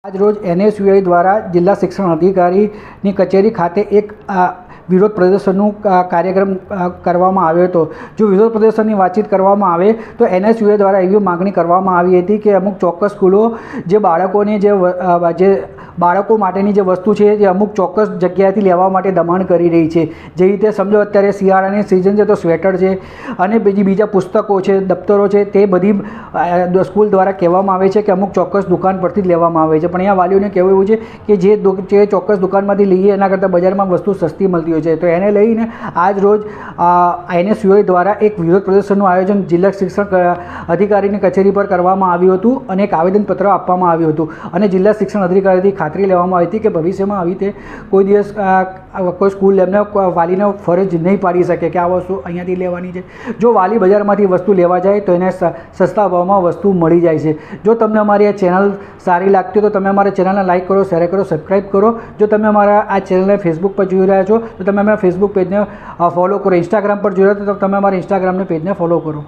આજ રોજ NSUI દ્વારા જિલ્લા શિક્ષણ અધિકારીની કચેરી ખાતે એક વિરોધ પ્રદર્શનનું કાર્યક્રમ કરવામાં આવ્યો હતો। જો વિરોધ પ્રદર્શનની વાતચીત કરવામાં આવે તો NSUI દ્વારા એવી માગણી કરવામાં આવી હતી કે અમુક ચોક્કસ સ્કૂલો જે બાળકોને જે બાળકો માટેની જે વસ્તુ છે જે અમુક ચોક્કસ જગ્યાએથી લેવા માટે દબાણ કરી રહી છે। જે રીતે સમજો અત્યારે શિયાળાની સિઝન છે તો સ્વેટર છે અને બીજા પુસ્તકો છે, દફતરો છે, તે બધી સ્કૂલ દ્વારા કહેવામાં આવે છે કે અમુક ચોક્કસ દુકાન પરથી જ લેવામાં આવે છે। પણ અહીંયા વાલીઓને કહેવું એવું છે કે જે ચોક્કસ દુકાનમાંથી લઈએ એના કરતાં બજારમાં વસ્તુ સસ્તી મળતી હોય છે। તો એને લઈને આજ રોજ NSUI દ્વારા એક વિરોધ પ્રદર્શનનું આયોજન જિલ્લા શિક્ષણ અધિકારીની કચેરી પર કરવામાં આવ્યું હતું અને એક આવેદનપત્ર આપવામાં આવ્યું હતું અને જિલ્લા શિક્ષણ અધિકારીથી ખાતરી લેવામાં આવી હતી કે ભવિષ્યમાં આવી રીતે કોઈ દિવસ કોઈ સ્કૂલ એમને વાલીને ફરજ નહીં પાડી શકે કે આ વસ્તુ અહીંયાથી લેવાની છે। જો વાલી બજારમાંથી વસ્તુ લેવા જાય તો એને સસ્તા ભાવમાં વસ્તુ મળી જાય છે। જો તમને અમારી આ ચેનલ સારી લાગતી હોય તો તમે અમારી ચેનલને લાઇક કરો, શેર કરો, સબસ્ક્રાઈબ કરો। જો તમે અમારા આ ચેનલને ફેસબુક પર જોઈ રહ્યા છો તો તમે અમારા ફેસબુક પેજને ફોલો કરો। ઇન્સ્ટાગ્રામ પર જોઈ રહ્યા છો તો તમે અમારા ઇન્સ્ટાગ્રામને પેજને ફોલો કરો।